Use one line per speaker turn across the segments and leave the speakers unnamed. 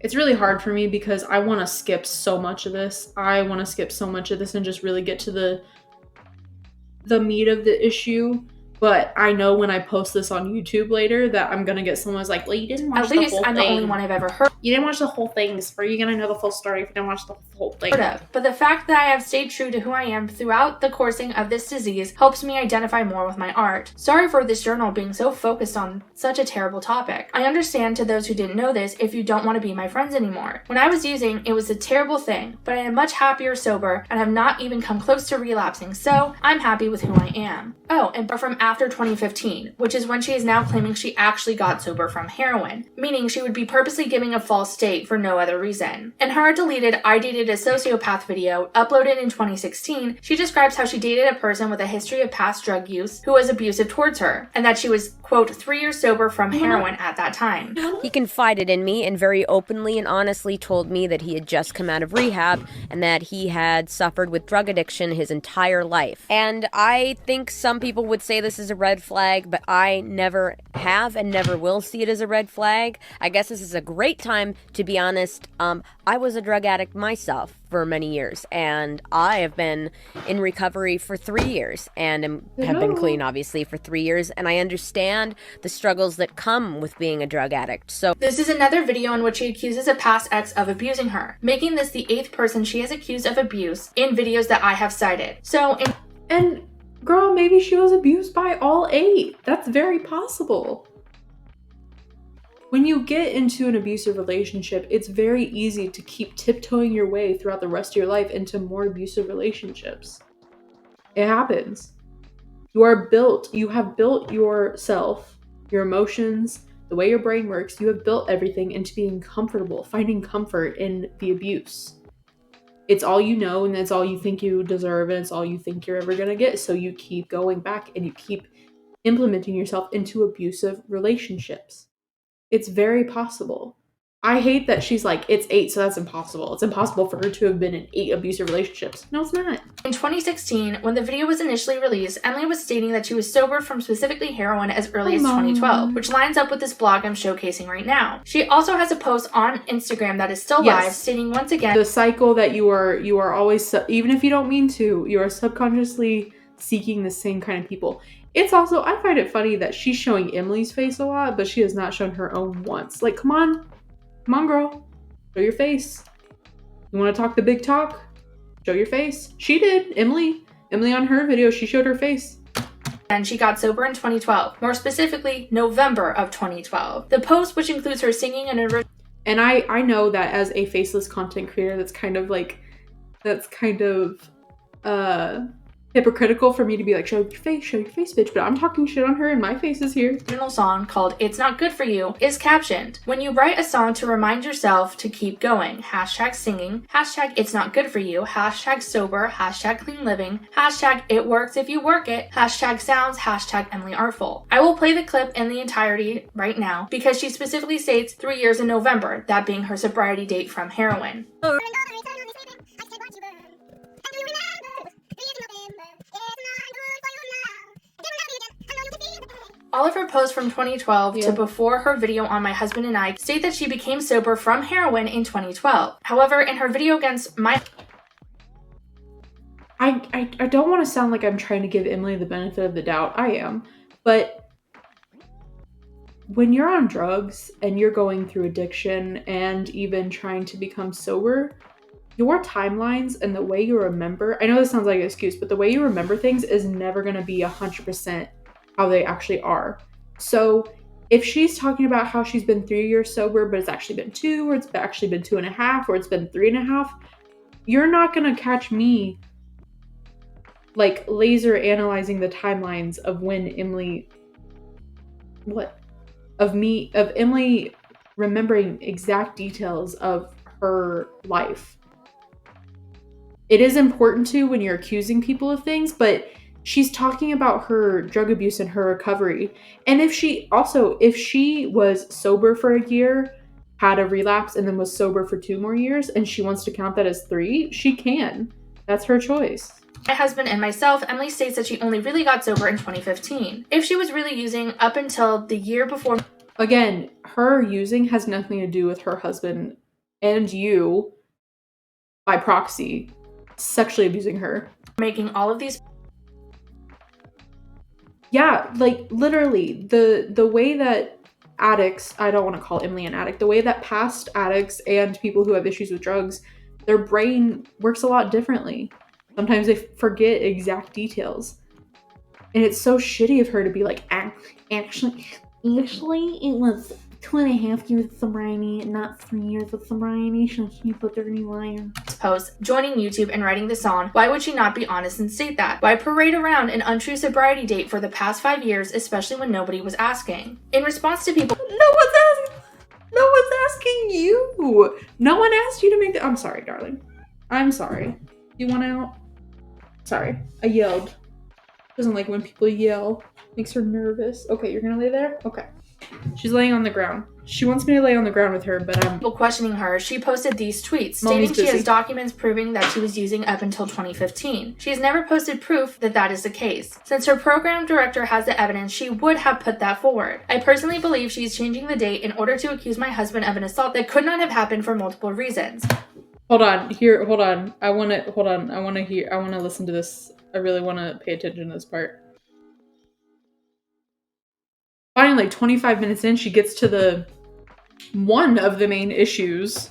It's really hard for me because I want to skip so much of this. I want to skip so much of this and just really get to the meat of the issue. But I know when I post this on YouTube later that I'm gonna get someone who's like, well, you didn't watch the whole thing.
I'm the only one I've ever heard.
You didn't watch the whole thing. So are you gonna know the full story if you didn't watch the whole thing?
But the fact that I have stayed true to who I am throughout the coursing of this disease helps me identify more with my art. Sorry for this journal being so focused on such a terrible topic. I understand to those who didn't know this if you don't want to be my friends anymore. When I was using, it was a terrible thing, but I am much happier sober and have not even come close to relapsing, so I'm happy with who I am. Oh, and from after 2015, which is when she is now claiming she actually got sober from heroin, meaning she would be purposely giving a false state for no other reason. In her deleted I Dated a Sociopath video, uploaded in 2016, she describes how she dated a person with a history of past drug use who was abusive towards her, and that she was, quote, 3 years sober from heroin at that time.
He confided in me and very openly and honestly told me that he had just come out of rehab and that he had suffered with drug addiction his entire life. And I think some people would say this is a red flag, but I never have and never will see it as a red flag. I guess this is a great time to be honest. I was a drug addict myself for many years, and I have been in recovery for 3 years and have been clean, obviously, for 3 years, and I understand the struggles that come with being a drug addict. So
this is another video in which she accuses a past ex of abusing her, making this the 8th person she has accused of abuse in videos that I have cited.
And girl, maybe she was abused by all 8. That's very possible. When you get into an abusive relationship, it's very easy to keep tiptoeing your way throughout the rest of your life into more abusive relationships. It happens. You have built yourself, your emotions, the way your brain works, you have built everything into being comfortable, finding comfort in the abuse. It's all you know, and it's all you think you deserve, and it's all you think you're ever gonna get, so you keep going back and you keep implementing yourself into abusive relationships. It's very possible. I hate that she's like, it's 8, so that's impossible. It's impossible for her to have been in 8 abusive relationships. No, it's not.
In 2016, when the video was initially released, Emily was stating that she was sober from specifically heroin as early as 2012, which lines up with this blog I'm showcasing right now. She also has a post on Instagram that is still live, stating once again,
the cycle that you are always, even if you don't mean to, you are subconsciously seeking the same kind of people. It's also, I find it funny that she's showing Emily's face a lot, but she has not shown her own once. Like, come on, girl, show your face. You want to talk the big talk? Show your face. She did. Emily on her video, she showed her face.
And she got sober in 2012, more specifically, November of 2012. The post, which includes her singing
and I know that as a faceless content creator, that's kind of hypocritical for me to be like, show your face, bitch, but I'm talking shit on her and my face is here.
Original song called It's Not Good For You is captioned, when you write a song to remind yourself to keep going, hashtag singing, hashtag it's not good for you, hashtag sober, hashtag clean living, hashtag it works if you work it, hashtag sounds, hashtag Emily Artful. I will play the clip in the entirety right now because she specifically states 3 years in November, that being her sobriety date from heroin. All of her posts from 2012 to before her video on My Husband and I state that she became sober from heroin in 2012. However, in her video against
I don't want to sound like I'm trying to give Emily the benefit of the doubt. I am. But when you're on drugs and you're going through addiction and even trying to become sober, your timelines and the way you remember, I know this sounds like an excuse, but the way you remember things is never going to be 100% how they actually are. So if she's talking about how she's been 3 years sober, but it's actually been 2, or it's actually been 2.5, or it's been 3.5, you're not going to catch me like laser analyzing the timelines of when Emily, of Emily remembering exact details of her life. It is important to when you're accusing people of things, but she's talking about her drug abuse and her recovery. And if she was sober for a year, had a relapse, and then was sober for 2 more years, and she wants to count that as 3, she can. That's her choice.
My husband and myself, Emily states that she only really got sober in 2015. If she was really using up until the year before...
Again, her using has nothing to do with her husband and you, by proxy, sexually abusing her.
Making all of these...
Yeah, like, literally, the way that addicts, I don't want to call Emily an addict, the way that past addicts and people who have issues with drugs, their brain works a lot differently. Sometimes they forget exact details. And it's so shitty of her to be like, actually, it was 2.5 years of sobriety, not 3 years of sobriety, so she's a dirty liar.
Posts, joining YouTube and writing the song, why would she not be honest and state that? Why parade around an untrue sobriety date for the past 5 years, especially when nobody was asking? In response to people...
No one's asking you. No one asked you to make the... I'm sorry, darling. I'm sorry. You want out? Sorry. I yelled. Doesn't like when people yell. Makes her nervous. Okay, you're gonna lay there? Okay. She's laying on the ground. She wants me to lay on the ground with her, but I'm...
People questioning her, she posted these tweets,
Mommy's
stating she
busy.
has documents proving that she was using up until 2015. She has never posted proof that that is the case. Since her program director has the evidence, she would have put that forward. I personally believe she is changing the date in order to accuse my husband of an assault that could not have happened for multiple reasons.
Hold on. I want to listen to this. I really want to pay attention to this part. Finally, 25 minutes in, she gets to one of the main issues.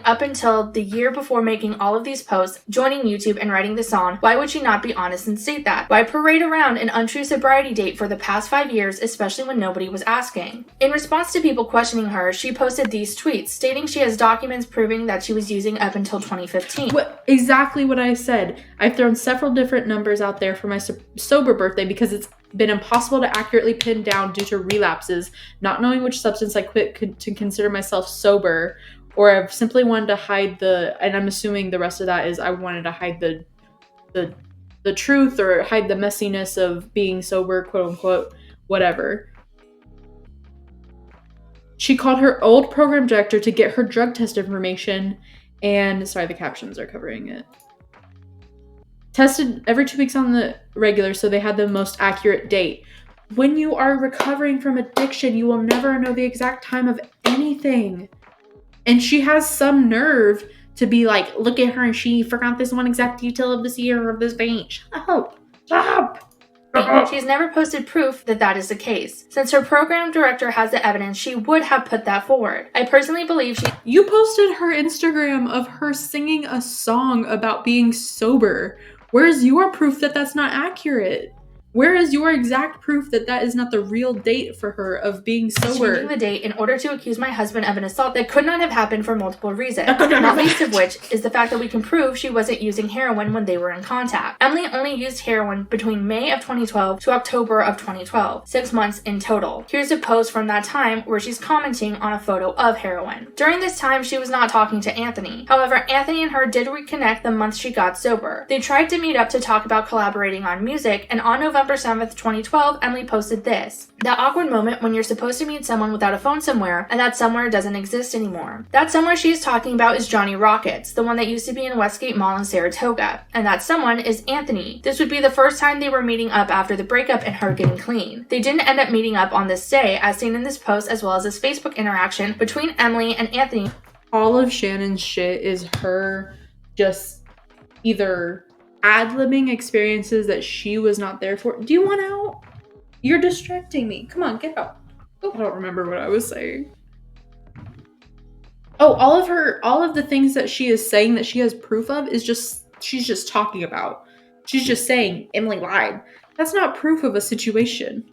Up until the year before making all of these posts, joining YouTube and writing the song, why would she not be honest and state that? Why parade around an untrue sobriety date for the past 5 years, especially when nobody was asking? In response to people questioning her, she posted these tweets, stating she has documents proving that she was using up until 2015.
Exactly what I said. I've thrown several different numbers out there for my sober birthday because it's been impossible to accurately pin down due to relapses, not knowing which substance I quit to consider myself sober, or I've simply wanted to hide and I'm assuming the rest of that is I wanted to hide the truth or hide the messiness of being sober, quote unquote, whatever. She called her old program director to get her drug test information and, sorry, the captions are covering it. Tested every 2 weeks on the regular, so they had the most accurate date. When you are recovering from addiction, you will never know the exact time of anything. And she has some nerve to be like, look at her and she forgot this one exact detail of this year of this paint. Shut up. Stop.
She's never posted proof that that is the case. Since her program director has the evidence, she would have put that forward. I personally believe she...
You posted her Instagram of her singing a song about being sober. Where's your proof that that's not accurate? Where is your exact proof that that is not the real date for her of being sober?
Changing the date in order to accuse my husband of an assault that could not have happened for multiple reasons, not least of which is the fact that we can prove she wasn't using heroin when they were in contact. Emily only used heroin between May of 2012 to October of 2012, 6 months in total. Here's a post from that time where she's commenting on a photo of heroin. During this time, she was not talking to Anthony. However, Anthony and her did reconnect the month she got sober. They tried to meet up to talk about collaborating on music, and on November 7th, 2012, Emily posted this. That awkward moment when you're supposed to meet someone without a phone somewhere, and that somewhere doesn't exist anymore. That somewhere she is talking about is Johnny Rockets, the one that used to be in Westgate Mall in Saratoga. And that someone is Anthony. This would be the first time they were meeting up after the breakup and her getting clean. They didn't end up meeting up on this day, as seen in this post, as well as this Facebook interaction between Emily and Anthony.
All of Shannon's shit is her just either ad-libbing experiences that she was not there for. Do you want out? You're distracting me. Come on, get out. Oh, I don't remember what I was saying. Oh, all of the things that she is saying that she has proof of is just, she's just talking about. She's just saying, Emily lied. That's not proof of a situation.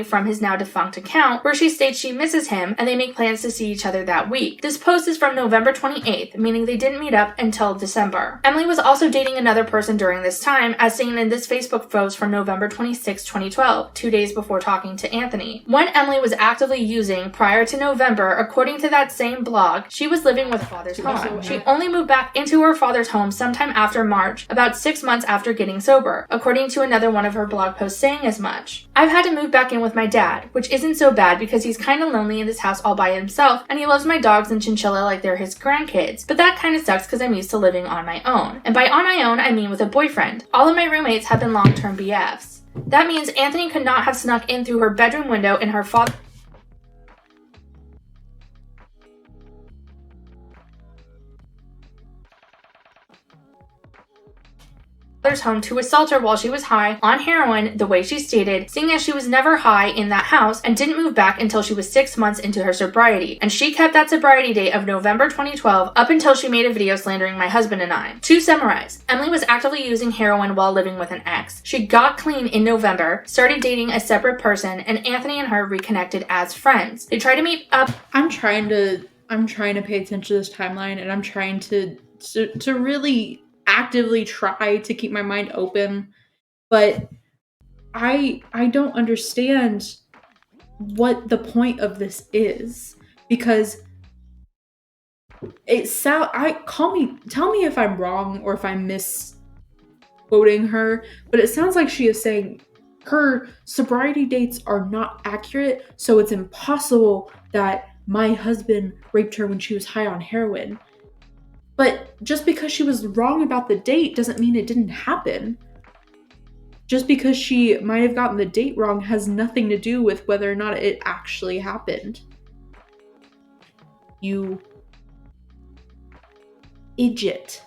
From his now defunct account, where she states she misses him and they make plans to see each other that week. This post is from November 28th, meaning they didn't meet up until December. Emily was also dating another person during this time, as seen in this Facebook post from November 26, 2012, 2 days before talking to Anthony. When Emily was actively using prior to November, according to that same blog, she was living with her father's home. She only moved back into her father's home sometime after March, about 6 months after getting sober, according to another one of her blog posts saying as much. I've had to move back in in with my dad, which isn't so bad because he's kind of lonely in this house all by himself and he loves my dogs and chinchilla like they're his grandkids. But that kind of sucks because I'm used to living on my own. And by on my own, I mean with a boyfriend. All of my roommates have been long-term BFs. That means Anthony could not have snuck in through her bedroom window in her father's home to assault her while she was high on heroin, the way she stated, seeing as she was never high in that house and didn't move back until she was 6 months into her sobriety. And she kept that sobriety date of November 2012 up until she made a video slandering my husband and I. To summarize, Emily was actively using heroin while living with an ex. She got clean in November, started dating a separate person, and Anthony and her reconnected as friends. They tried to meet up.
I'm trying to pay attention to this timeline, and I'm trying to really actively try to keep my mind open, but I don't understand what the point of this is, because tell me if I'm wrong or if I'm misquoting her, but it sounds like she is saying her sobriety dates are not accurate, so it's impossible that my husband raped her when she was high on heroin. But just because she was wrong about the date doesn't mean it didn't happen. Just because she might have gotten the date wrong has nothing to do with whether or not it actually happened. You idiot.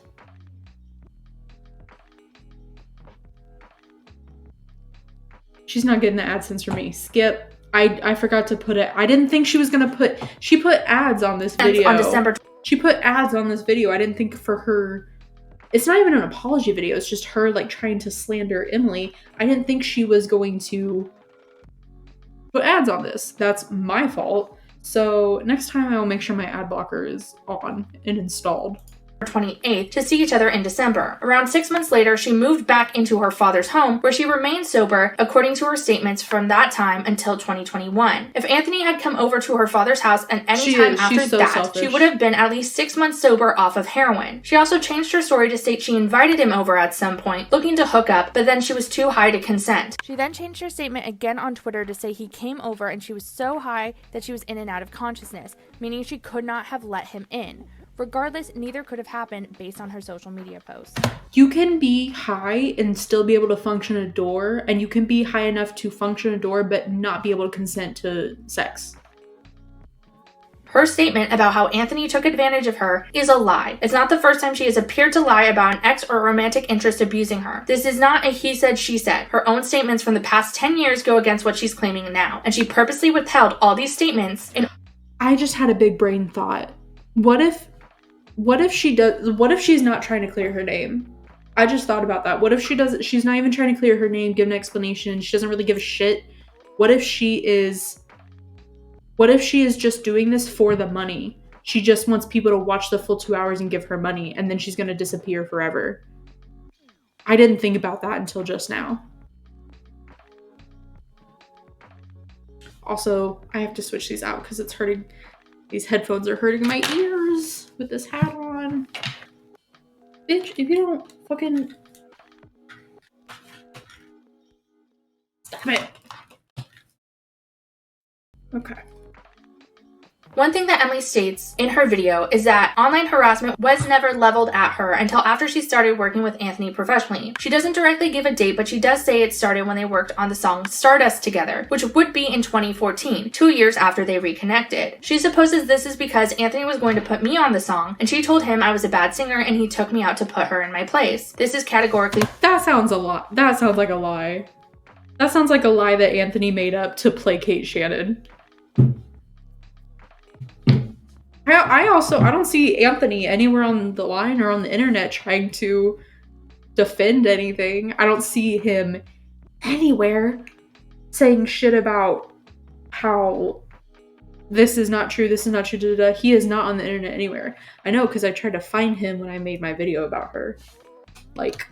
She's not getting the AdSense from me. Skip. I forgot to put it. I didn't think she was going to she put ads on this video.
On December.
She put ads on this video. I didn't think for her. It's not even an apology video. It's just her like trying to slander Emily. I didn't think she was going to put ads on this. That's my fault. So next time I will make sure my ad blocker is on and installed.
28th to see each other in December. Around 6 months later, she moved back into her father's home where she remained sober according to her statements from that time until 2021. If Anthony had come over to her father's house at any time after that, selfish. She would have been at least 6 months sober off of heroin. She also changed her story to state she invited him over at some point looking to hook up, but then she was too high to consent. She then changed her statement again on Twitter to say he came over and she was so high that she was in and out of consciousness, meaning she could not have let him in. Regardless, neither could have happened based on her social media posts.
You can be high and still be able to function a door, and you can be high enough to function a door but not be able to consent to sex.
Her statement about how Anthony took advantage of her is a lie. It's not the first time she has appeared to lie about an ex or romantic interest abusing her. This is not a he said, she said. Her own statements from the past 10 years go against what she's claiming now, and she purposely withheld all these statements.
I just had a big brain thought. What if she's not trying to clear her name? I just thought about that. What if she's not even trying to clear her name, give an explanation, she doesn't really give a shit? What if she is just doing this for the money? She just wants people to watch the full 2 hours and give her money, and then she's gonna disappear forever. I didn't think about that until just now. Also, I have to switch these out because it's hurting. These headphones are hurting my ears with this hat on. Bitch, if you don't fucking... Stop it. Okay.
One thing that Emily states in her video is that online harassment was never leveled at her until after she started working with Anthony professionally. She doesn't directly give a date, but she does say it started when they worked on the song Stardust together, which would be in 2014, 2 years after they reconnected. She supposes this is because Anthony was going to put me on the song, and she told him I was a bad singer and he took me out to put her in my place. This is categorically...
That sounds like a lie. That sounds like a lie that Anthony made up to placate Shannon. I don't see Anthony anywhere on the line or on the internet trying to defend anything. I don't see him anywhere saying shit about how this is not true, He is not on the internet anywhere. I know because I tried to find him when I made my video about her. Like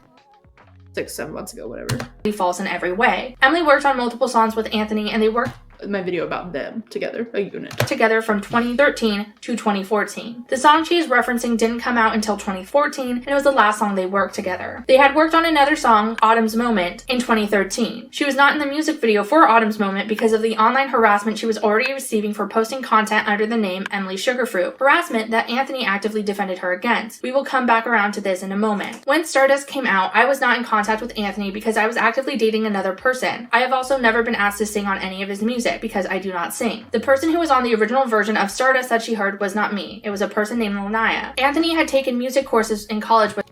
6-7 months ago, whatever.
False in every way. Emily worked on multiple songs with Anthony and they worked
my video about them together, a unit.
Together from 2013 to 2014. The song she is referencing didn't come out until 2014, and it was the last song they worked together. They had worked on another song, Autumn's Moment, in 2013. She was not in the music video for Autumn's Moment because of the online harassment she was already receiving for posting content under the name Emily Sugarfruit, harassment that Anthony actively defended her against. We will come back around to this in a moment. When Stardust came out, I was not in contact with Anthony because I was actively dating another person. I have also never been asked to sing on any of his music because I do not sing. The person who was on the original version of Stardust that she heard was not me. It was a person named Lanaya. Anthony had taken music courses in college with.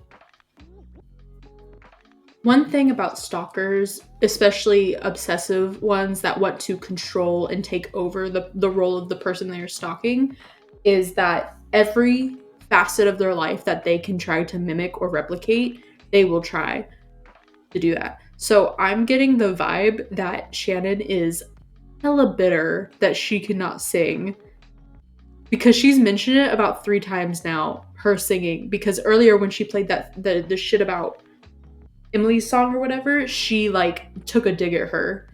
One thing about stalkers, especially obsessive ones that want to control and take over the role of the person they are stalking, is that every facet of their life that they can try to mimic or replicate, they will try to do that. So I'm getting the vibe that Shannon is hella bitter that she cannot sing, because she's mentioned it about 3 times now, her singing, because earlier when she played that the shit about Emily's song or whatever, she like took a dig at her.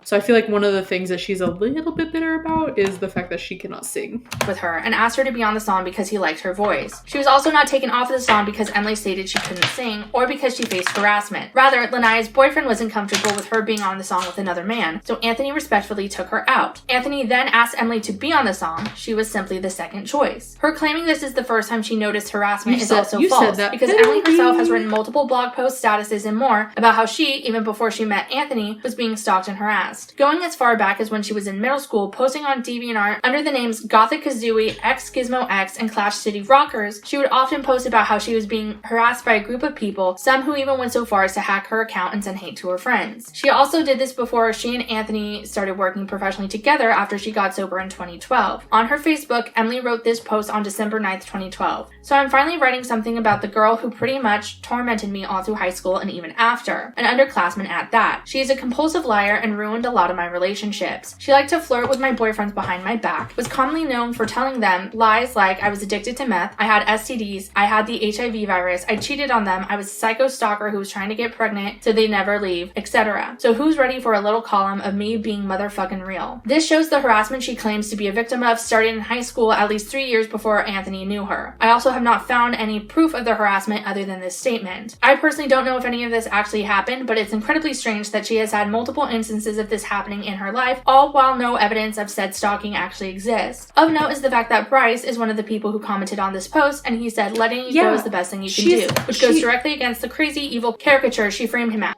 So I feel like one of the things that she's a little bit bitter about is the fact that she cannot sing.
With her and asked her to be on the song because he liked her voice. She was also not taken off of the song because Emily stated she couldn't sing or because she faced harassment. Rather, Lanaya's boyfriend wasn't comfortable with her being on the song with another man, so Anthony respectfully took her out. Anthony then asked Emily to be on the song. She was simply the second choice. Her claiming this is the first time she noticed harassment is also false, because Emily herself has written multiple blog posts, statuses, and more about how she, even before she met Anthony, was being stalked and harassed. Going as far back as when she was in middle school, posting on DeviantArt under the names Gothic Kazooie, X Gizmo X, and Clash City Rockers, she would often post about how she was being harassed by a group of people, some who even went so far as to hack her account and send hate to her friends. She also did this before she and Anthony started working professionally together after she got sober in 2012. On her Facebook, Emily wrote this post on December 9th, 2012. So I'm finally writing something about the girl who pretty much tormented me all through high school and even after, an underclassman at that. She is a compulsive liar and ruined a lot of my relationships. She liked to flirt with my boyfriends behind my back, was commonly known for telling them lies like I was addicted to meth, I had STDs, I had the HIV virus, I cheated on them, I was a psycho stalker who was trying to get pregnant so they never leave, etc. So who's ready for a little column of me being motherfucking real? This shows the harassment she claims to be a victim of started in high school at least 3 years before Anthony knew her. I also have not found any proof of the harassment other than this statement. I personally don't know if any of this actually happened, but it's incredibly strange that she has had multiple instances of this happening in her life, all while no evidence of said stalking actually exists. Of note is the fact that Bryce is one of the people who commented on this post, and he said letting you go is the best thing you can do, which goes directly against the crazy evil caricature she framed him as.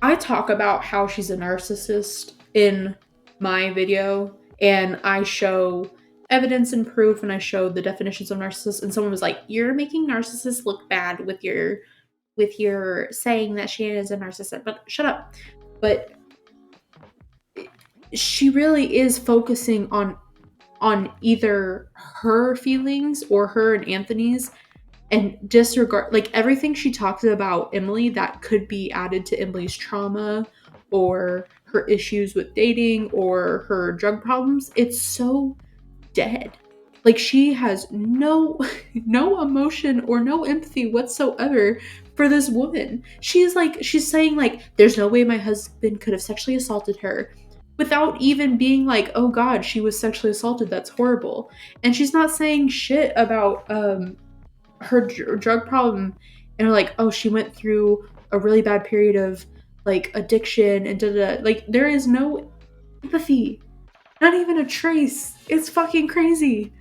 I talk about how she's a narcissist in my video, and I show evidence and proof, and I show the definitions of narcissist, and someone was like, you're making narcissists look bad with your saying that Shannon is a narcissist. But shut up. But she really is focusing on either her feelings or her and Anthony's, and disregard like everything she talks about Emily that could be added to Emily's trauma or her issues with dating or her drug problems. It's so dead. Like, she has no emotion or no empathy whatsoever for this woman. She's saying like, there's no way my husband could have sexually assaulted her, without even being like, oh god, she was sexually assaulted, that's horrible. And she's not saying shit about her drug problem, and are like, oh, she went through a really bad period of like addiction and da-da-da. Like, there is no empathy, not even a trace. It's fucking crazy.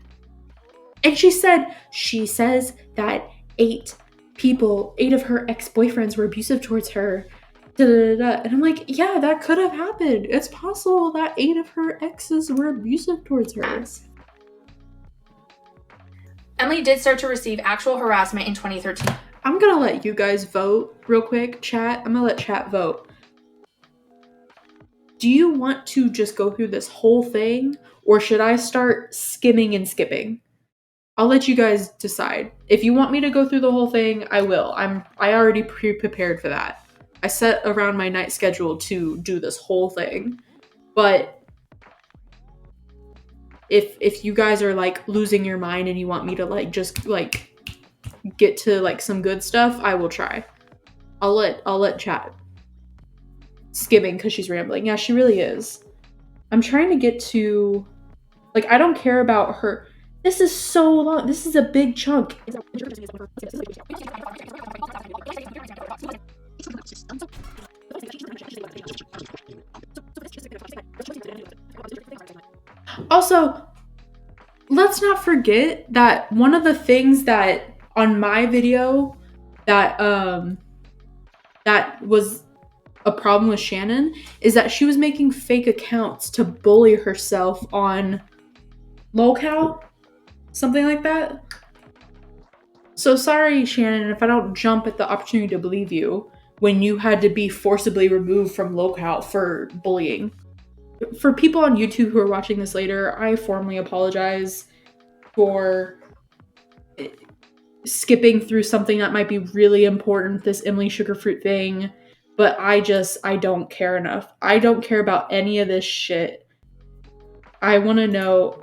And she says that 8 of her ex-boyfriends were abusive towards her. And I'm like, yeah, that could have happened. It's possible that 8 of her exes were abusive towards her.
Emily did start to receive actual harassment in 2013.
I'm gonna let you guys vote real quick, chat. I'm gonna let chat vote. Do you want to just go through this whole thing, or should I start skimming and skipping? I'll let you guys decide. If you want me to go through the whole thing, I will. I already pre-prepared for that. I set around my night schedule to do this whole thing. But if you guys are like losing your mind and you want me to like just like get to like some good stuff, I will try. I'll let chat. skimming because she's rambling. Yeah, she really is. I'm trying to get to, like, I don't care about her. This is so long. This is a big chunk. Also, let's not forget that one of the things that on my video that that was a problem with Shannon is that she was making fake accounts to bully herself on locale, something like that. So sorry, Shannon, if I don't jump at the opportunity to believe you when you had to be forcibly removed from locale for bullying. For people on YouTube who are watching this later, I formally apologize for skipping through something that might be really important, this Emily Sugarfruit thing, but I don't care enough. I don't care about any of this shit. I want to know,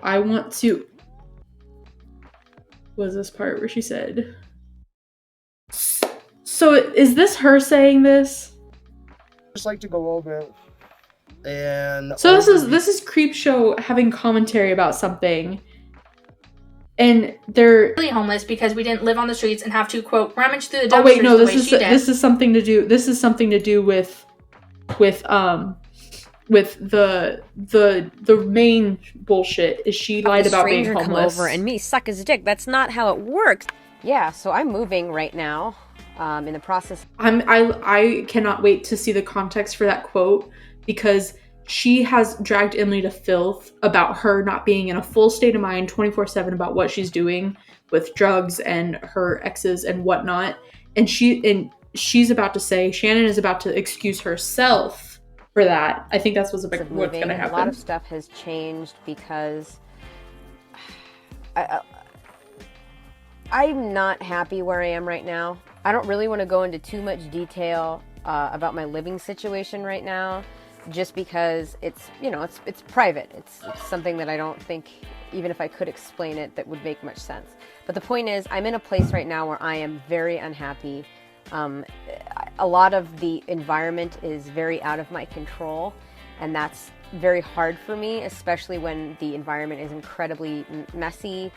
was this part where she said, so is this her saying this?
Just like to go over it. And
so this is Creepshow having commentary about something, and they're
really homeless because we didn't live on the streets and have to, quote, rummage through the dumpsters
oh wait, no,
the way she did.
This is something to do with the main bullshit is she lied about being homeless.
Come over and me suck his dick. That's not how it works. Yeah, so I'm moving right now. In the process.
I cannot wait to see the context for that quote, because she has dragged Emily to filth about her not being in a full state of mind 24/7 about what she's doing with drugs and her exes and whatnot. And she's about to say, Shannon is about to excuse herself for that. I think that's what's going to happen.
A lot of stuff has changed because I'm not happy where I am right now. I don't really want to go into too much detail about my living situation right now, just because it's private. It's something that I don't think, even if I could explain it, that would make much sense. But the point is, I'm in a place right now where I am very unhappy. A lot of the environment is very out of my control, and that's very hard for me, especially when the environment is incredibly messy.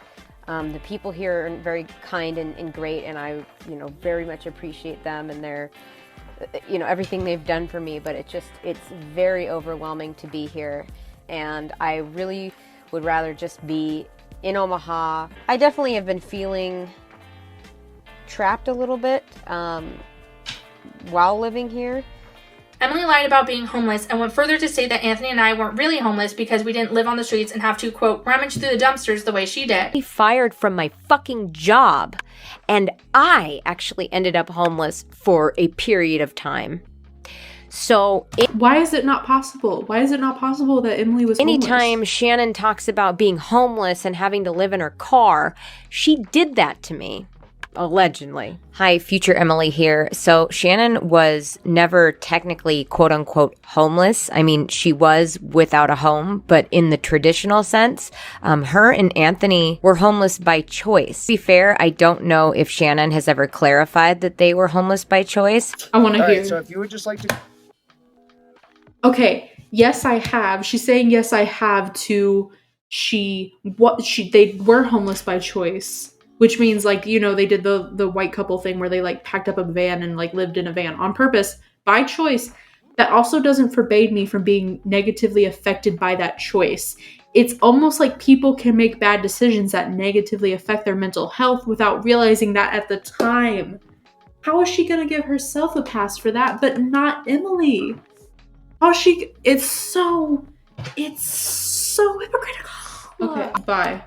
The people here are very kind and great, and I, very much appreciate them and their, everything they've done for me, but it's very overwhelming to be here, and I really would rather just be in Omaha. I definitely have been feeling trapped a little bit while living here.
Emily lied about being homeless and went further to say that Anthony and I weren't really homeless because we didn't live on the streets and have to, quote, rummage through the dumpsters the way she did.
I fired from my fucking job, and I actually ended up homeless for a period of time. So
why is it not possible? Why is it not possible that Emily was homeless?
Anytime Shannon talks about being homeless and having to live in her car, she did that to me. Allegedly. Hi, future Emily here. So Shannon was never technically quote unquote homeless. I mean, she was without a home, but in the traditional sense, her and Anthony were homeless by choice. To be fair, I don't know if Shannon has ever clarified that they were homeless by choice.
I want to hear.
Right, so if you would just like to.
Okay. Yes, I have. She's saying yes, I have to. They were homeless by choice. Which means, like, they did the white couple thing where they, like, packed up a van and, like, lived in a van on purpose, by choice. That also doesn't forbade me from being negatively affected by that choice. It's almost like people can make bad decisions that negatively affect their mental health without realizing that at the time. How is she going to give herself a pass for that, but not Emily? It's so hypocritical. Okay, bye.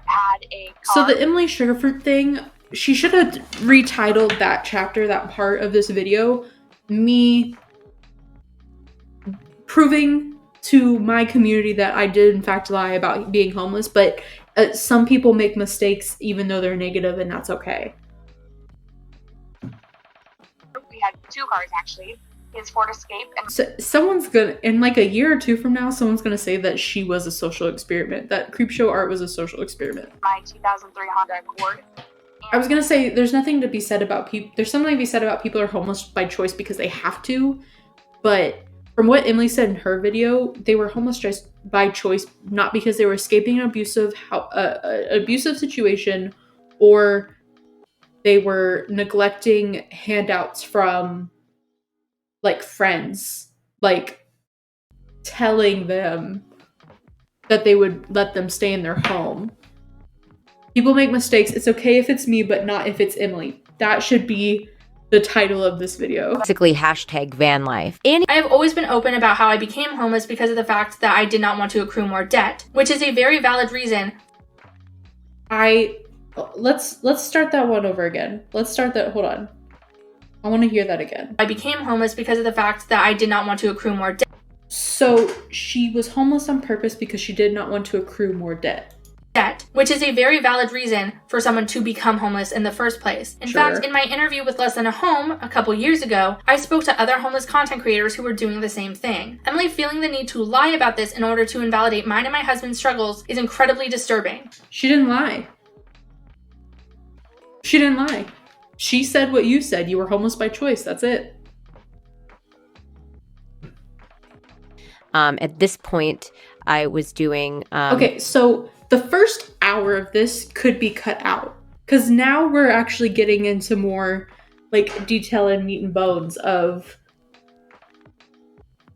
So the Emily Sugarfruit thing, she should have retitled that chapter, that part of this video, me proving to my community that I did in fact lie about being homeless, but some people make mistakes even though they're negative, and that's okay.
We had 2 cars actually. His Ford Escape. And
so someone's gonna, in like a year or 2 from now, someone's gonna say that she was a social experiment, that CreepShowArt was a social experiment.
My 2003 Honda Accord.
I was gonna say, there's nothing to be said about people. There's something to be said about people who are homeless by choice because they have to, but From what Emily said in her video, they were homeless just by choice, not because they were escaping an abusive situation, or they were neglecting handouts from like friends, like telling them that they would let them stay in their home. People make mistakes. It's okay if it's me, but not if it's Emily. That should be the title of this video.
Basically, hashtag van life.
I have always been open about how I became homeless because of the fact that I did not want to accrue more debt, which is a very valid reason.
Let's start that one over again. Let's start that. Hold on. I want to hear that again.
I became homeless because of the fact that I did not want to accrue more debt.
So she was homeless on purpose because she did not want to accrue more debt.
Which is a very valid reason for someone to become homeless in the first place. In fact, in my interview with Less Than a Home a couple years ago, I spoke to other homeless content creators who were doing the same thing. Emily feeling the need to lie about this in order to invalidate mine and my husband's struggles is incredibly disturbing.
She didn't lie. She didn't lie. She said what you said. You were homeless by choice. That's it.
At this point, I was doing...
Okay, so the first hour of this could be cut out. Because now we're actually getting into more like detail and meat and bones of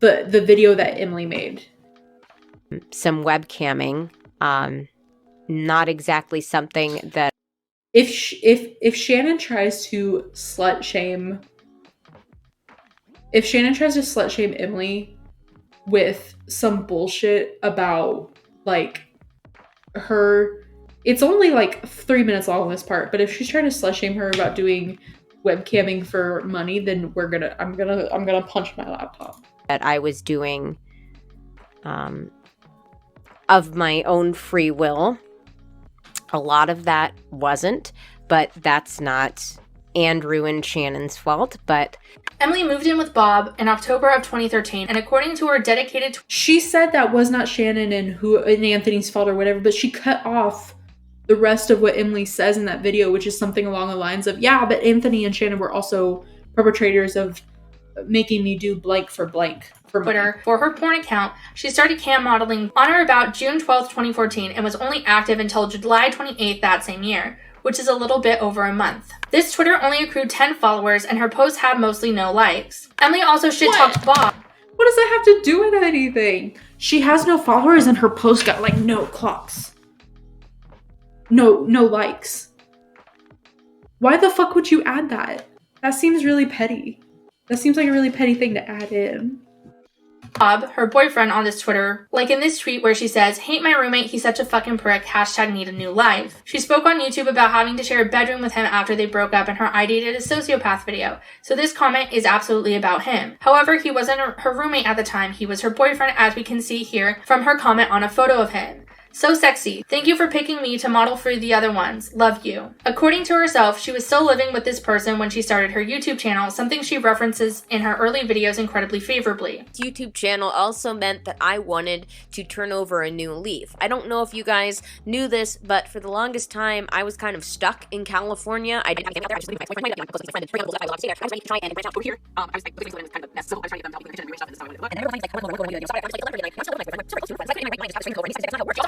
the video that Emily made.
Some webcamming. Not exactly something that...
If Shannon tries to slut shame... If Shannon tries to slut shame Emily with some bullshit about, like, her... It's only, like, 3 minutes long, this part, but if she's trying to slut shame her about doing webcamming for money, then I'm gonna punch my laptop.
That I was doing of my own free will. A lot of that wasn't, but that's not Andrew and Shannon's fault, but...
Emily moved in with Bob in October of 2013, and according to her dedicated...
She said that was not Shannon and Anthony's fault or whatever, but she cut off the rest of what Emily says in that video, which is something along the lines of, yeah, but Anthony and Shannon were also perpetrators of making me do blank for blank for money.
Twitter for her porn account. She started cam modeling on or about June 12th, 2014, and was only active until July 28th that same year, which is a little bit over a month. This Twitter only accrued 10 followers, and her posts had mostly no likes. Emily also shit-talked Bob.
What does that have to do with anything? She has no followers, and her post got, like, no clocks. No likes. Why the fuck would you add that? That seems really petty. That seems like a really petty thing to add in.
Bob, her boyfriend, on this Twitter, like in this tweet where she says, "Hate my roommate, he's such a fucking prick, hashtag need a new life." She spoke on YouTube about having to share a bedroom with him after they broke up in her I Dated a Sociopath video, so this comment is absolutely about him. However, he wasn't her roommate at the time, he was her boyfriend, as we can see here from her comment on a photo of him. So sexy. Thank you for picking me to model for the other ones. Love you. According to herself, she was still living with this person when she started her YouTube channel, something she references in her early videos incredibly favorably.
YouTube channel also meant that I wanted to turn over a new leaf. I don't know if you guys knew this, but for the longest time, I was kind of stuck in California. I didn't get there. I was living with my boyfriend. I was close to my friend. I was like, I was trying to branch out over here. I was like, living in kind of mess, so I was trying to get them help and stuff, and then everyone's like, sorry, I was like, that's not how it works. That's not how it works.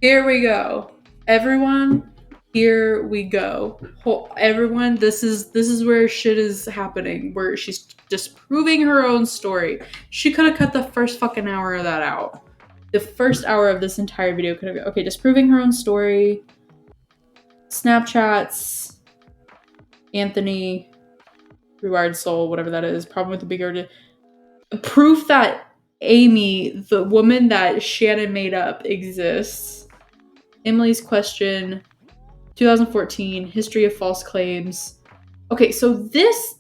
Here we go. Everyone, here we go. Everyone, this is where shit is happening, where she's disproving her own story. She could have cut the first fucking hour of that out. The first hour of this entire video could have been, okay, disproving her own story. Snapchats. Anthony, Reward Soul, whatever that is, problem with the bigger proof that Amy, the woman that Shannon made up, exists. Emily's question, 2014, history of false claims. Okay, so this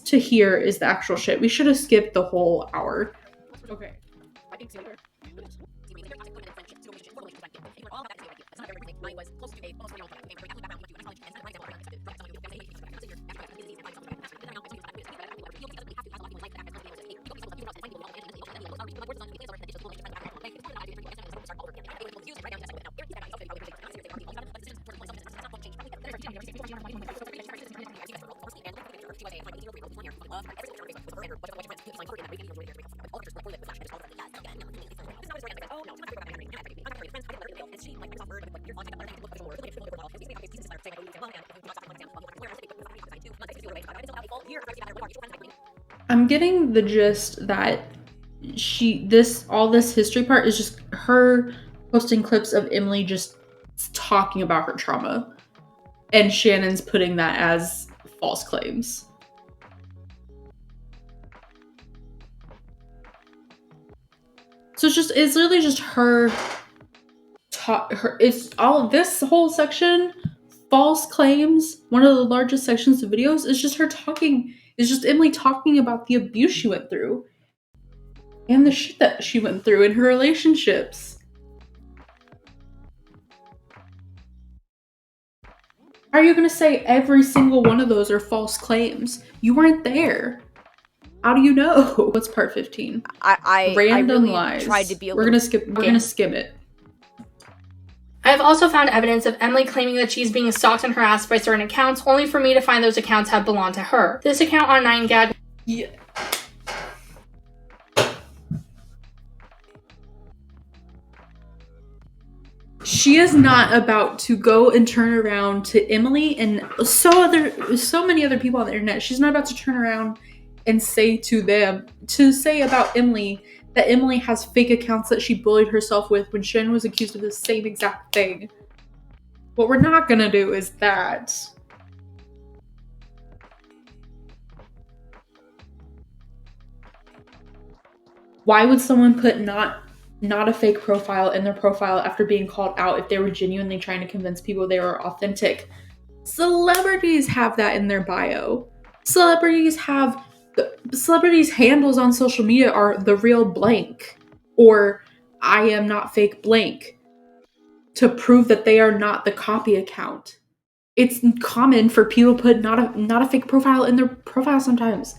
to here is the actual shit. We should have skipped the whole hour. Okay. I'm getting the gist that all this history part is just her posting clips of Emily just talking about her trauma, and Shannon's putting that as false claims. So it's literally just her. It's all this whole section, false claims. One of the largest sections of videos is just her talking. It's just Emily talking about the abuse she went through and the shit that she went through in her relationships. Are you gonna say every single one of those are false claims? You weren't there. How do you know? What's part 15?
I
Random
really
lies.
tried to be a
We're
little...
gonna skim it.
I have also found evidence of Emily claiming that she's being stalked and harassed by certain accounts, only for me to find those accounts have belonged to her. This account on 9gag.
Yeah. She is not about to go and turn around to Emily and so many other people on the internet. She's not about to turn around and say about Emily that Emily has fake accounts that she bullied herself with when Shannon was accused of the same exact thing. What we're not gonna do is that. Why would someone put not a fake profile in their profile after being called out if they were genuinely trying to convince people they were authentic? Celebrities have that in their bio. Celebrities handles on social media are the real blank or I am not fake blank to prove that they are not the copy account. It's common for people to put not a fake profile in their profile sometimes.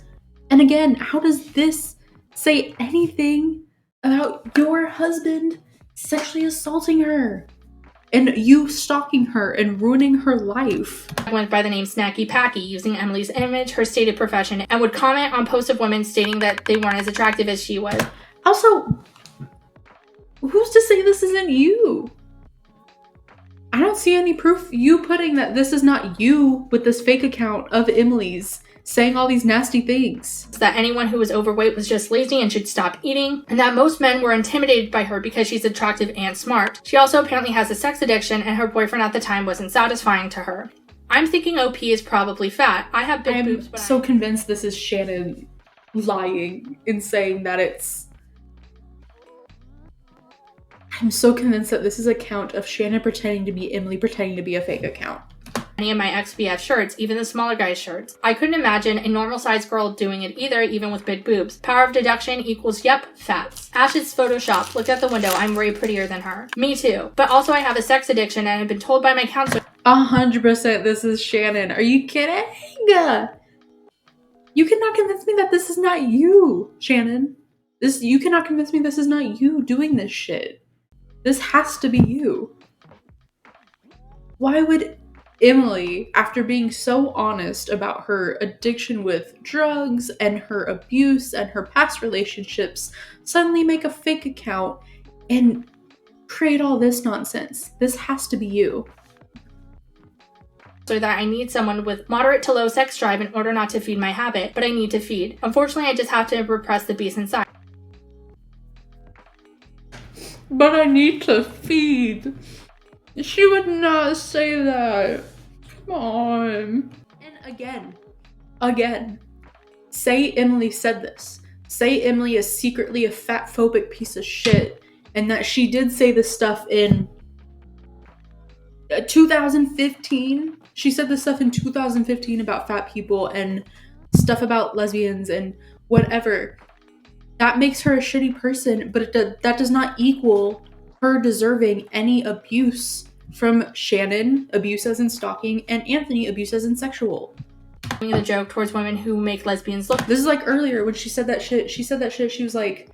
And again, how does this say anything about your husband sexually assaulting her and you stalking her and ruining her life?
Went by the name Snacky Packy, using Emily's image, her stated profession, and would comment on posts of women stating that they weren't as attractive as she was.
Also, who's to say this isn't you? I don't see any proof you putting that this is not you with this fake account of Emily's saying all these nasty things.
That anyone who was overweight was just lazy and should stop eating, and that most men were intimidated by her because she's attractive and smart. She also apparently has a sex addiction, and her boyfriend at the time wasn't satisfying to her. I'm thinking OP is probably fat. I have big boobs, but
I'm convinced this is Shannon lying and saying that it's... I'm so convinced that this is an account of Shannon pretending to be Emily, pretending to be a fake account.
Any of my ex-BF shirts, even the smaller guys' shirts. I couldn't imagine a normal-sized girl doing it either, even with big boobs. Power of deduction equals, yep, fats. Ash's Photoshop. Look at the window. I'm way prettier than her. Me too. But also I have a sex addiction and I've been told by my counselor
100% this is Shannon. Are you kidding? You cannot convince me that this is not you, Shannon. You cannot convince me this is not you doing this shit. This has to be you. Why would Emily, after being so honest about her addiction with drugs and her abuse and her past relationships, suddenly make a fake account and create all this nonsense? This has to be you.
So that I need someone with moderate to low sex drive in order not to feed my habit, but I need to feed. Unfortunately, I just have to repress the beast inside.
But I need to feed. She would not say that. Come on. And again, say Emily said this. Say Emily is secretly a fat phobic piece of shit and that she did say this stuff in 2015. She said this stuff in 2015 about fat people and stuff about lesbians and whatever. That makes her a shitty person, but that does not equal her deserving any abuse from Shannon, abuse as in stalking, and Anthony, abuse as in sexual.
The joke towards women who make lesbians look.
This is like earlier when she said that shit. She was like,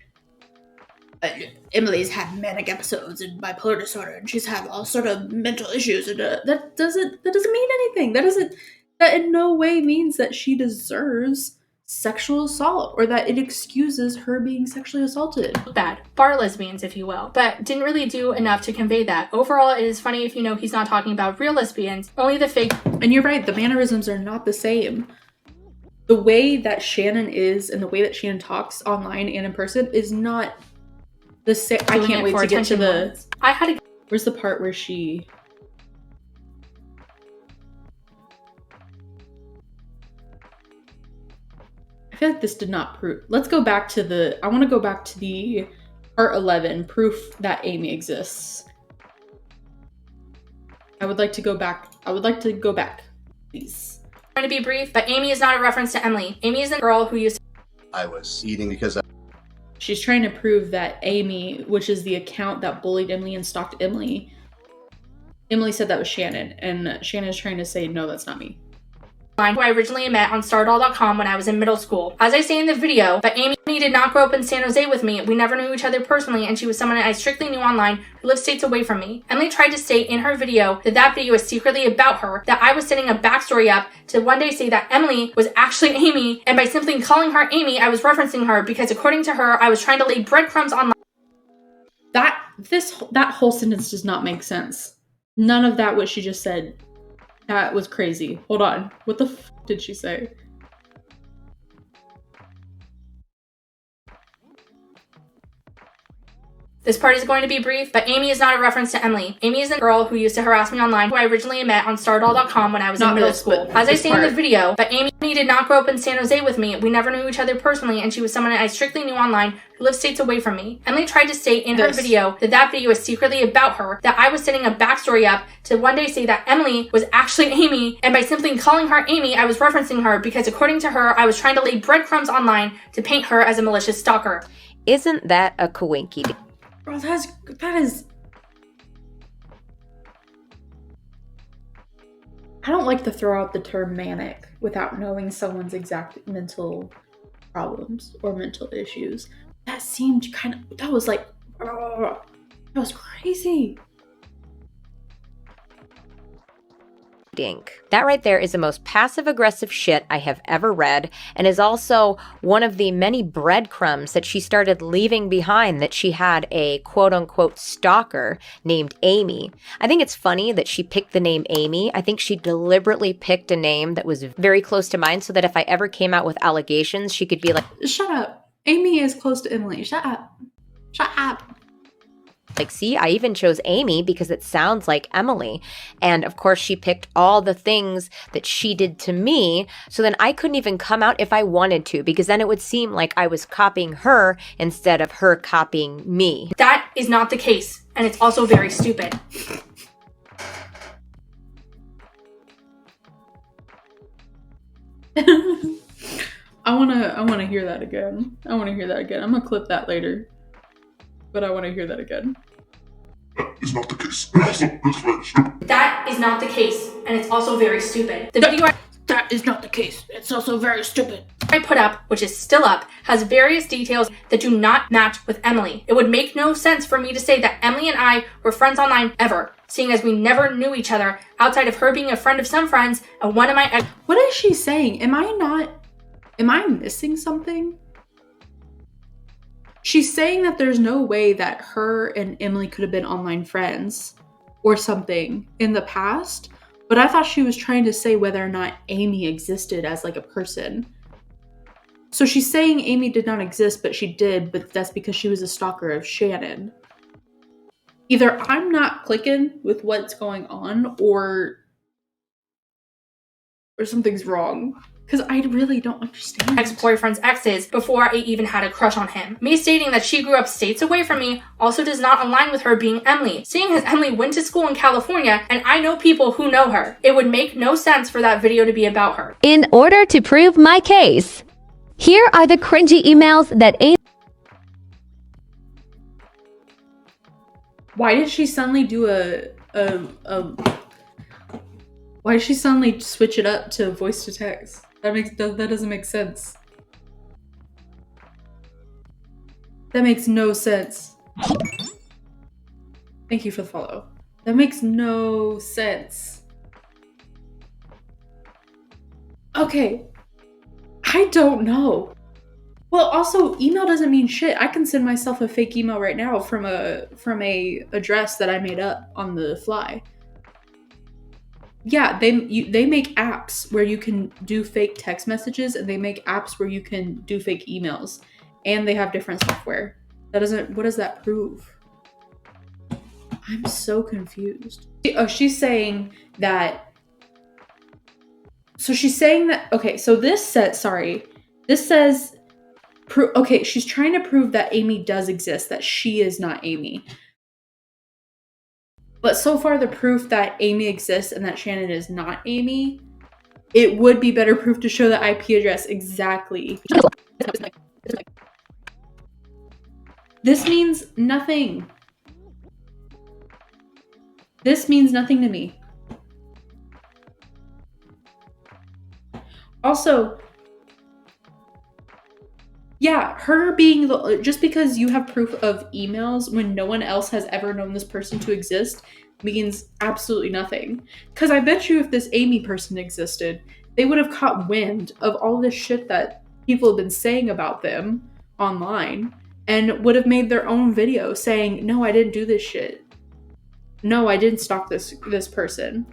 Emily's had manic episodes and bipolar disorder, and she's had all sort of mental issues, and that doesn't mean anything. That in no way means that she deserves sexual assault or that it excuses her being sexually assaulted.
Bad. Bar lesbians, if you will. But didn't really do enough to convey that. Overall, it is funny if you know he's not talking about real lesbians, only the fake.
And you're right, the mannerisms are not the same. The way that Shannon is and the way that Shannon talks online and in person is not the same. I can't wait to get to the...
I had to...
Where's the part where she... I feel like this did not prove... Let's go back to the... I want to go back to the part 11, proof that Amy exists. I would like to go back, please.
I'm going to be brief, but Amy is not a reference to Emily. Amy is a girl who used to...
I was eating because
She's trying to prove that Amy, which is the account that bullied Emily and stalked Emily, Emily said that was Shannon, and Shannon is trying to say, no, that's not me.
Who I originally met on stardoll.com when I was in middle school. As I say in the video, but Amy did not grow up in San Jose with me. We never knew each other personally, and she was someone I strictly knew online who lived states away from me. Emily tried to state in her video that that video is secretly about her, that I was setting a backstory up to one day say that Emily was actually Amy, and by simply calling her Amy, I was referencing her because according to her, I was trying to lay breadcrumbs online.
That whole sentence does not make sense. None of that what she just said. That was crazy. Hold on. What the f did she say?
This part is going to be brief, but Amy is not a reference to Emily. Amy is a girl who used to harass me online, who I originally met on stardoll.com when I was in middle school. As I say in the video, but Amy did not grow up in San Jose with me. We never knew each other personally, and she was someone I strictly knew online who lived states away from me. Emily tried to state in her video that that video is secretly about her, that I was setting a backstory up to one day say that Emily was actually Amy, and by simply calling her Amy, I was referencing her because according to her, I was trying to lay breadcrumbs online to paint her as a malicious stalker.
Isn't that a coinky?
Bro, that is... I don't like to throw out the term manic without knowing someone's exact mental problems or mental issues. That seemed kind of... That was like... that was crazy.
That right there is the most passive-aggressive shit I have ever read, and is also one of the many breadcrumbs that she started leaving behind that she had a quote-unquote stalker named Amy. I think it's funny that she picked the name Amy. I think she deliberately picked a name that was very close to mine so that if I ever came out with allegations, she could be like,
shut up. Amy is close to Emily. Shut up. Shut up.
Like, see, I even chose Amy because it sounds like Emily. And of course, she picked all the things that she did to me. So then I couldn't even come out if I wanted to, because then it would seem like I was copying her instead of her copying me.
That is not the case. And it's also very stupid.
I wanna hear that again. I'm gonna clip that later. But I want to hear that again.
That is not the case. It's very stupid.
That is not the case, and it's also very stupid. The video
that is not the case. It's also very stupid.
I put up, which is still up, has various details that do not match with Emily. It would make no sense for me to say that Emily and I were friends online ever, seeing as we never knew each other outside of her being a friend of some friends and one of my ex-
What is she saying? Am I missing something? She's saying that there's no way that her and Emily could have been online friends or something in the past, but I thought she was trying to say whether or not Amy existed as like a person. So she's saying Amy did not exist, but she did, but that's because she was a stalker of Shannon. Either I'm not clicking with what's going on or something's wrong. Because I really don't understand.
Ex-boyfriend's exes before I even had a crush on him. Me stating that she grew up states away from me also does not align with her being Emily. Seeing as Emily went to school in California and I know people who know her, it would make no sense for that video to be about her.
In order to prove my case, here are the cringy emails that Amy...
Why did she suddenly do why did she suddenly switch it up to voice to text? That doesn't make sense. That makes no sense. Thank you for the follow. That makes no sense. Okay. I don't know. Well, also, email doesn't mean shit. I can send myself a fake email right now from a address that I made up on the fly. Yeah, they make apps where you can do fake text messages, and they make apps where you can do fake emails, and they have different software. That doesn't. What does that prove? I'm so confused. Oh, she's saying that. So she's saying that. Okay, so this says. Sorry, this says. Okay, she's trying to prove that Amy does exist. That she is not Amy. But so far, the proof that Amy exists and that Shannon is not Amy, it would be better proof to show the IP address exactly. This means nothing. This means nothing to me. Also, yeah, her being just because you have proof of emails when no one else has ever known this person to exist means absolutely nothing. Because I bet you if this Amy person existed, they would have caught wind of all this shit that people have been saying about them online and would have made their own video saying, no, I didn't do this shit. No, I didn't stalk this person.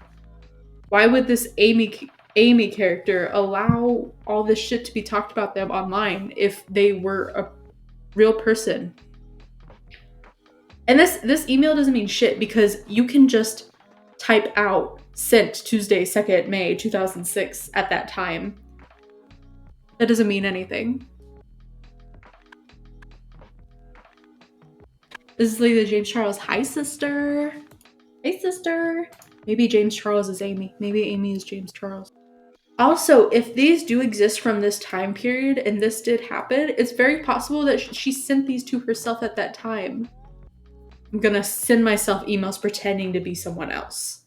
Why would this Amy character allow all this shit to be talked about them online if they were a real person? And this email doesn't mean shit because you can just type out sent Tuesday 2nd May 2006 at that time. That doesn't mean anything. This is Lady James Charles. Hi, sister. Hey, sister. Maybe James Charles is Amy. Maybe Amy is James Charles. Also, if these do exist from this time period and this did happen, it's very possible that she sent these to herself at that time. I'm gonna send myself emails pretending to be someone else.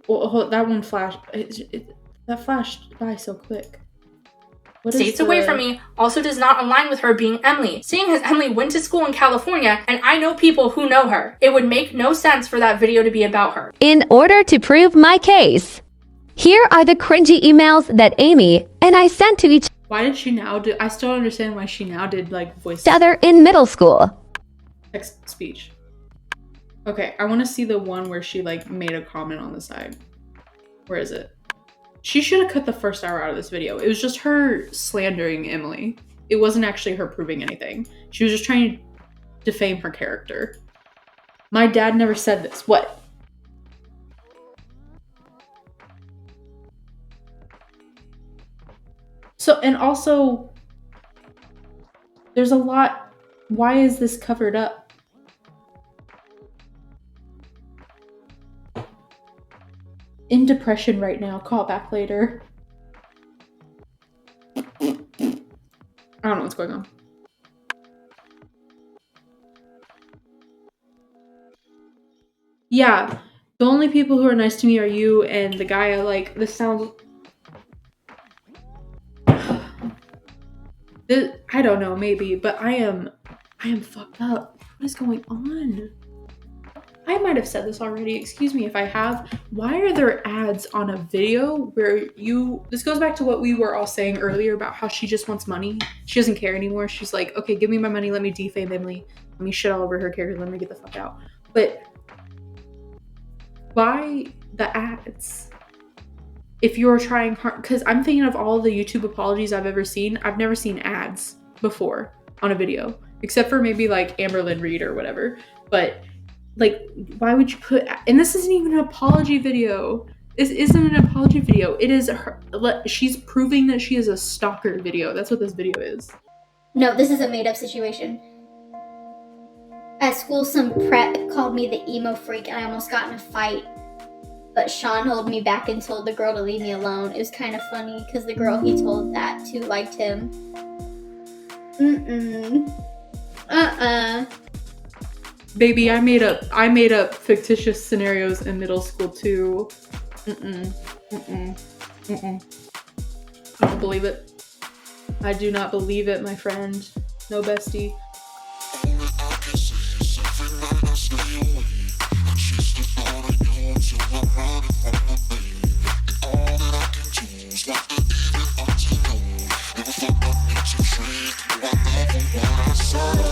Well, that one flashed. That flashed by so quick.
States away from me also does not align with her being Emily. Seeing as Emily went to school in California and I know people who know her, it would make no sense for that video to be about her.
In order to prove my case, here are the cringy emails that Amy and I sent to each
Why did she now do? I still don't understand why she now did like voice
other in middle school.
text speech. Okay, I want to see the one where she like made a comment on the side. Where is it? She should have cut the first hour out of this video. It was just her slandering Emily. It wasn't actually her proving anything. She was just trying to defame her character. My dad never said this. What? So, and also, there's a lot. Why is this covered up? In depression right now. Call back later. I don't know what's going on. Yeah, the only people who are nice to me are you and the guy I like. This sounds... I don't know, maybe, but I am fucked up. What is going on? I might have said this already, excuse me if I have. Why are there ads on a video where this goes back to what we were all saying earlier about how she just wants money. She doesn't care anymore. She's like, okay, give me my money. Let me defame Emily. Let me shit all over her character. Let me get the fuck out. But why the ads? If you're trying hard, because I'm thinking of all the YouTube apologies I've ever seen. I've never seen ads before on a video, except for maybe like Amberlynn Reed or whatever. But like, why would you put, and this isn't even an apology video. This isn't an apology video. It is her, she's proving that she is a stalker video. That's what this video is.
No, this is a made up situation. At school, some prep called me the emo freak and I almost got in a fight. But Sean held me back and told the girl to leave me alone. It was kind of funny because the girl he told that to liked him.
Baby, I made up fictitious scenarios in middle school too. I don't believe it. I do not believe it, my friend. No, bestie.
got everything I saw.